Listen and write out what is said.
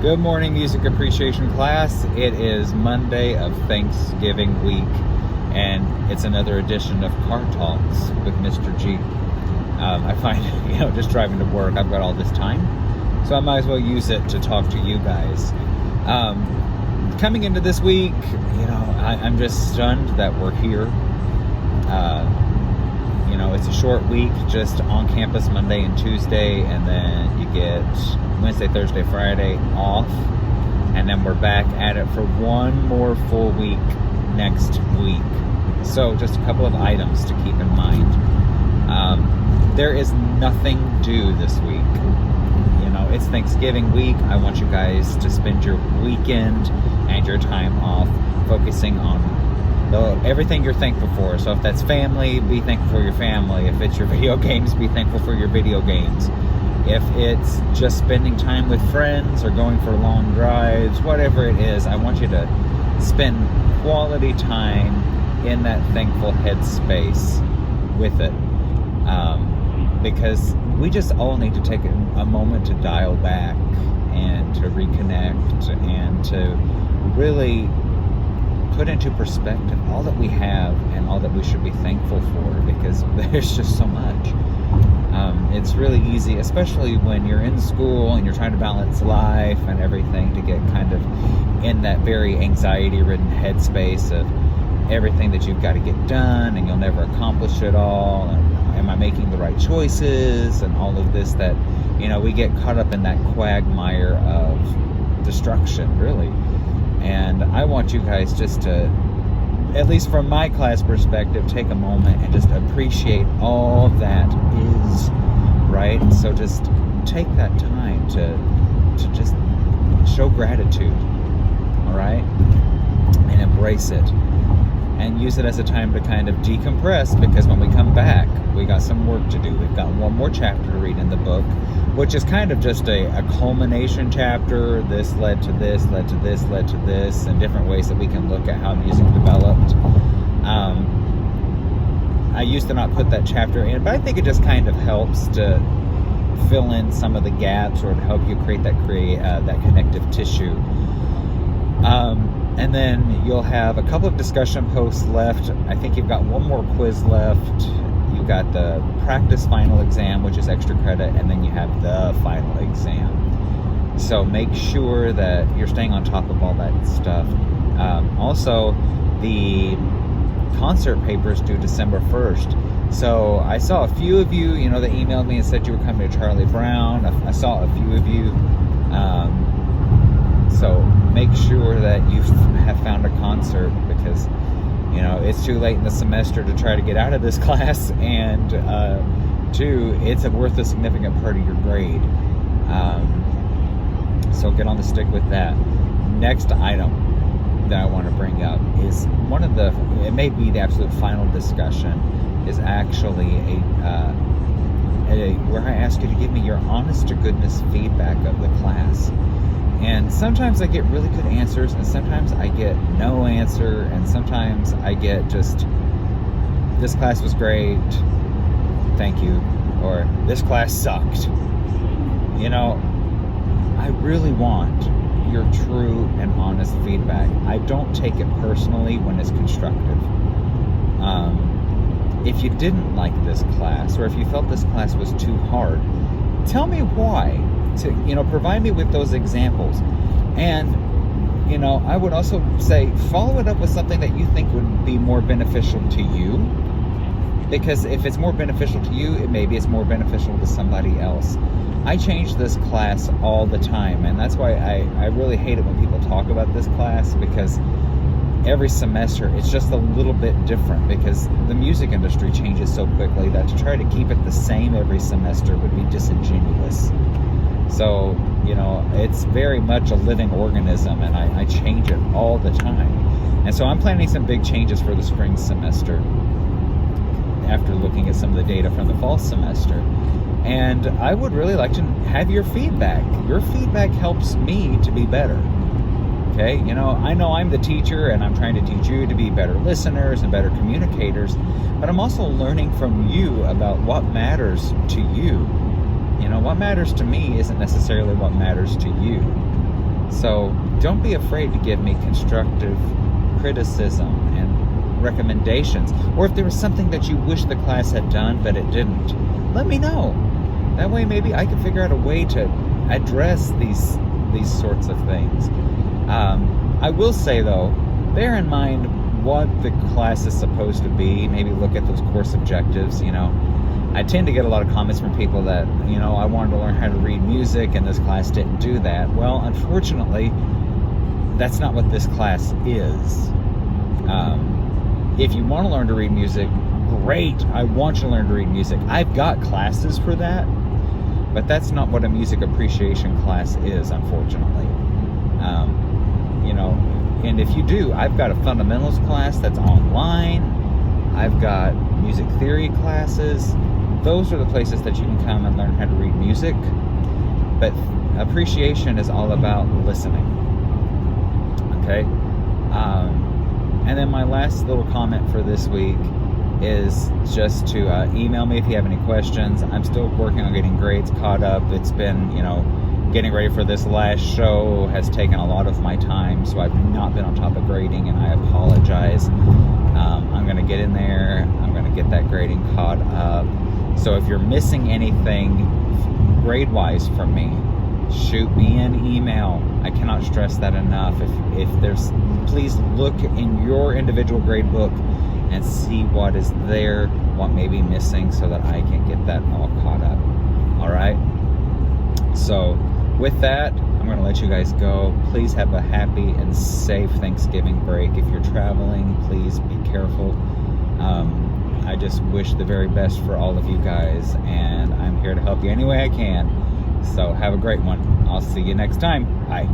Good morning, music appreciation class. It is Monday of Thanksgiving week, and it's another edition of Car Talks with Mr. G. I find, just driving to work, I've got all this time, so I might as well use it to talk to you guys. Coming into this week, I'm just stunned that we're here. It's a short week, just on campus Monday and Tuesday, and then you get Wednesday, Thursday, Friday off, and then we're back at it for one more full week next week. So just a couple of items to keep in mind. There is nothing due this week. It's Thanksgiving week. I want you guys to spend your weekend and your time off focusing on everything you're thankful for. So if that's family, be thankful for your family. If it's your video games, be thankful for your video games. If it's just spending time with friends or going for long drives, whatever it is, I want you to spend quality time in that thankful headspace with it. Because we just all need to take a moment to dial back and to reconnect and to really put into perspective all that we have and all that we should be thankful for, because there's just so much. It's really easy, especially when you're in school and you're trying to balance life and everything, to get kind of in that very anxiety-ridden headspace of everything that you've got to get done and you'll never accomplish it all, and am I making the right choices, and all of this, that we get caught up in that quagmire of destruction, really. And I want you guys just to, at least from my class perspective, take a moment and just appreciate all that is, right? So just take that time to just show gratitude, all right? And embrace it. And use it as a time to kind of decompress, because when we come back, we got some work to do. We've got one more chapter to read in the book, which is kind of just a culmination chapter. This led to this, led to this, led to this, and different ways that we can look at how music developed. I used to not put that chapter in, but I think it just kind of helps to fill in some of the gaps, or to help you create that connective tissue. And then you'll have a couple of discussion posts left. I think you've got one more quiz left. You've got the practice final exam, which is extra credit, and then you have the final exam. So make sure that you're staying on top of all that stuff. Also, the concert papers due December 1st. So I saw a few of you, that emailed me and said you were coming to Charlie Brown. I saw a few of you. So make sure that you have found a concert, because it's too late in the semester to try to get out of this class, and two, it's worth a significant part of your grade. So get on the stick with that. Next item that I want to bring up is it may be the absolute final discussion, is actually where I ask you to give me your honest to goodness feedback of the class. And sometimes I get really good answers, and sometimes I get no answer, and sometimes I get just, this class was great, thank you, or this class sucked. I really want your true and honest feedback. I don't take it personally when it's constructive. If you didn't like this class, or if you felt this class was too hard, tell me why. To provide me with those examples. And I would also say, follow it up with something that you think would be more beneficial to you, because if it's more beneficial to you, maybe it's more beneficial to somebody else. I change this class all the time, and that's why I really hate it when people talk about this class, because every semester it's just a little bit different, because the music industry changes so quickly that to try to keep it the same every semester would be disingenuous. So, it's very much a living organism, and I change it all the time. And so I'm planning some big changes for the spring semester after looking at some of the data from the fall semester. And I would really like to have your feedback. Your feedback helps me to be better. Okay? I know I'm the teacher, and I'm trying to teach you to be better listeners and better communicators, but I'm also learning from you about what matters to you. What matters to me isn't necessarily what matters to you. So don't be afraid to give me constructive criticism and recommendations. Or if there was something that you wish the class had done but it didn't, let me know. That way maybe I can figure out a way to address these sorts of things. I will say though, bear in mind what the class is supposed to be. Maybe look at those course objectives. I tend to get a lot of comments from people that, I wanted to learn how to read music and this class didn't do that. Well, unfortunately, that's not what this class is. If you want to learn to read music, great. I want you to learn to read music. I've got classes for that, but that's not what a music appreciation class is, unfortunately. And if you do, I've got a fundamentals class that's online. I've got music theory classes. Those are the places that you can come and learn how to read music. But appreciation is all about listening. Okay? And then my last little comment for this week is just to email me if you have any questions. I'm still working on getting grades caught up. It's been, getting ready for this last show has taken a lot of my time, so I've not been on top of grading, and I apologize. I'm going to get in there. I'm going to get that grading caught up. So if you're missing anything grade-wise from me, shoot me an email. I cannot stress that enough. If there's, please look in your individual grade book and see what is there, what may be missing, so that I can get that all caught up. All right? So with that, I'm going to let you guys go. Please have a happy and safe Thanksgiving break. If you're traveling, please be careful. I just wish the very best for all of you guys, and I'm here to help you any way I can. So have a great one. I'll see you next time. Bye.